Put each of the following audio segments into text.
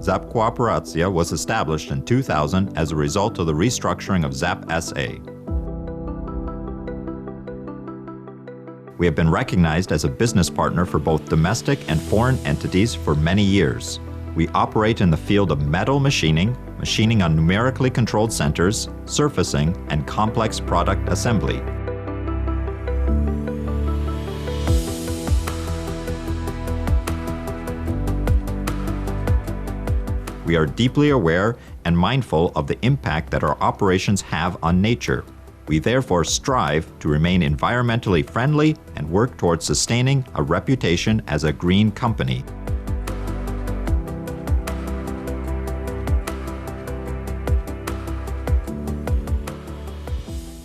ZAP Kooperacja was established in 2000 as a result of the restructuring of ZAP SA. We have been recognized as a business partner for both domestic and foreign entities for many years. We operate in the field of metal machining, machining on numerically controlled centers, surfacing, and complex product assembly. We are deeply aware and mindful of the impact that our operations have on nature. We therefore strive to remain environmentally friendly and work towards sustaining a reputation as a green company.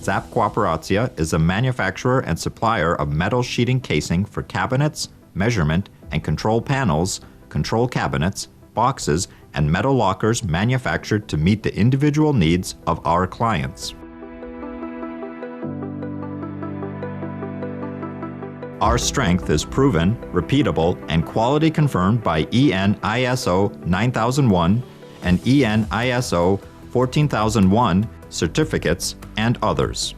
ZAP Kooperacja is a manufacturer and supplier of metal sheeting casing for cabinets, measurement and control panels, control cabinets, boxes, and metal lockers manufactured to meet the individual needs of our clients. Our strength is proven, repeatable, and quality confirmed by EN ISO 9001 and EN ISO 14001 certificates and others.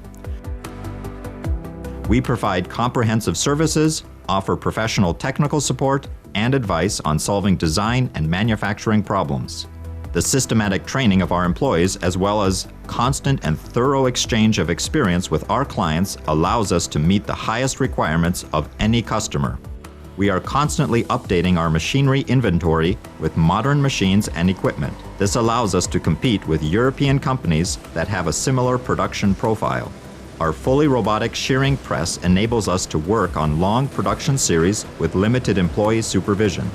We provide comprehensive services, offer professional technical support, and advice on solving design and manufacturing problems. The systematic training of our employees, as well as constant and thorough exchange of experience with our clients, allows us to meet the highest requirements of any customer. We are constantly updating our machinery inventory with modern machines and equipment. This allows us to compete with European companies that have a similar production profile. Our fully robotic shearing press enables us to work on long production series with limited employee supervision.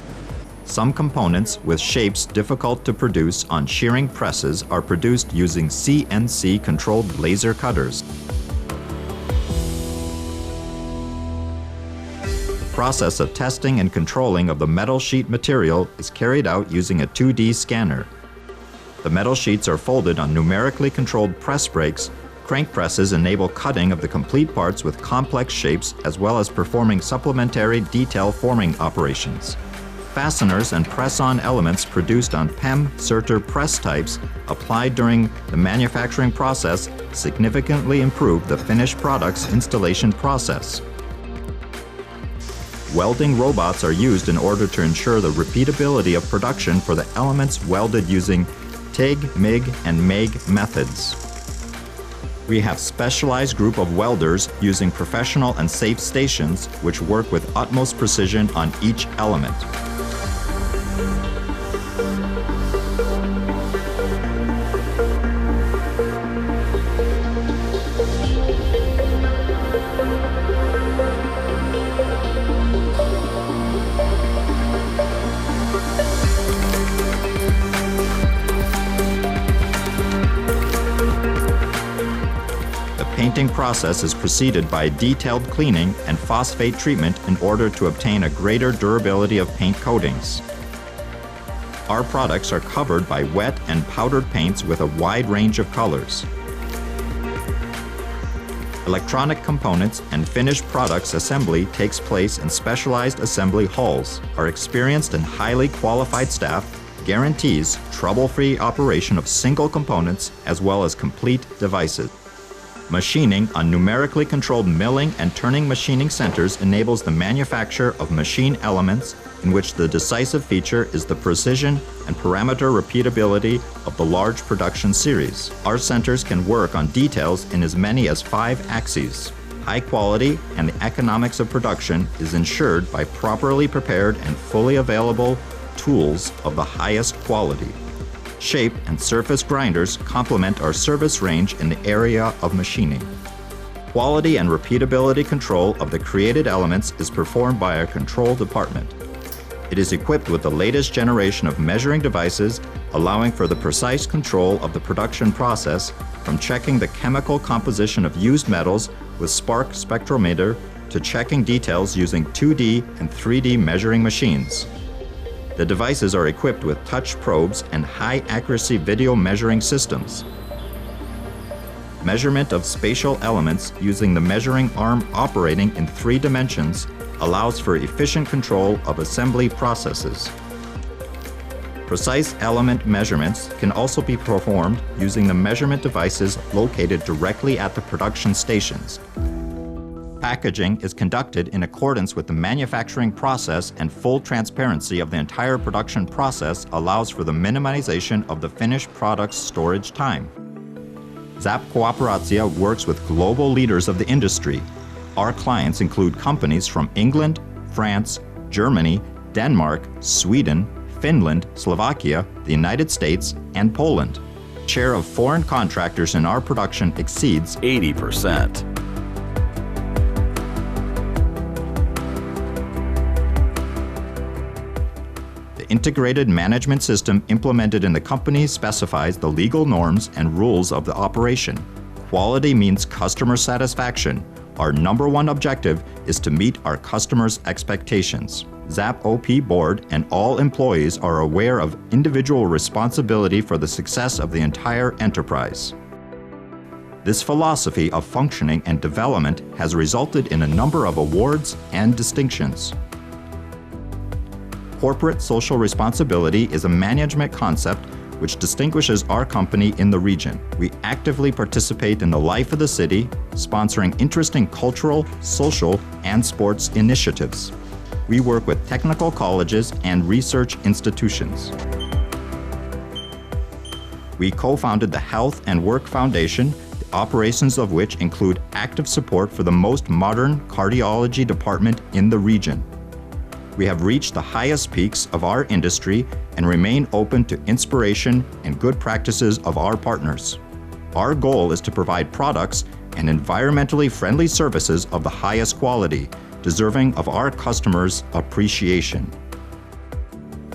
Some components with shapes difficult to produce on shearing presses are produced using CNC-controlled laser cutters. The process of testing and controlling of the metal sheet material is carried out using a 2D scanner. The metal sheets are folded on numerically controlled press brakes. Crank presses enable cutting of the complete parts with complex shapes, as well as performing supplementary detail forming operations. Fasteners and press-on elements produced on PEM Serter press types applied during the manufacturing process significantly improve the finished product's installation process. Welding robots are used in order to ensure the repeatability of production for the elements welded using TIG, MIG, and MAG methods. We have specialized group of welders using professional and safe stations which work with utmost precision on each element. The painting process is preceded by detailed cleaning and phosphate treatment in order to obtain a greater durability of paint coatings. Our products are covered by wet and powdered paints with a wide range of colors. Electronic components and finished products assembly takes place in specialized assembly halls. Our experienced and highly qualified staff guarantees trouble-free operation of single components as well as complete devices. Machining on numerically controlled milling and turning machining centers enables the manufacture of machine elements in which the decisive feature is the precision and parameter repeatability of the large production series. Our centers can work on details in as many as 5 axes. High quality and the economics of production is ensured by properly prepared and fully available tools of the highest quality. Shape and surface grinders complement our service range in the area of machining. Quality and repeatability control of the created elements is performed by our control department. It is equipped with the latest generation of measuring devices, allowing for the precise control of the production process, from checking the chemical composition of used metals with spark spectrometer to checking details using 2D and 3D measuring machines. The devices are equipped with touch probes and high-accuracy video measuring systems. Measurement of spatial elements using the measuring arm operating in 3 dimensions allows for efficient control of assembly processes. Precise element measurements can also be performed using the measurement devices located directly at the production stations. Packaging is conducted in accordance with the manufacturing process, and full transparency of the entire production process allows for the minimization of the finished product's storage time. ZAP Kooperacja works with global leaders of the industry. Our clients include companies from England, France, Germany, Denmark, Sweden, Finland, Slovakia, the United States, and Poland. Share of foreign contractors in our production exceeds 80%. The integrated management system implemented in the company specifies the legal norms and rules of the operation. Quality means customer satisfaction. Our number one objective is to meet our customers' expectations. ZAP OP board and all employees are aware of individual responsibility for the success of the entire enterprise. This philosophy of functioning and development has resulted in a number of awards and distinctions. Corporate social responsibility is a management concept which distinguishes our company in the region. We actively participate in the life of the city, sponsoring interesting cultural, social, and sports initiatives. We work with technical colleges and research institutions. We co-founded the Health and Work Foundation, the operations of which include active support for the most modern cardiology department in the region. We have reached the highest peaks of our industry and remain open to inspiration and good practices of our partners. Our goal is to provide products and environmentally friendly services of the highest quality, deserving of our customers' appreciation.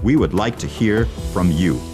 We would like to hear from you.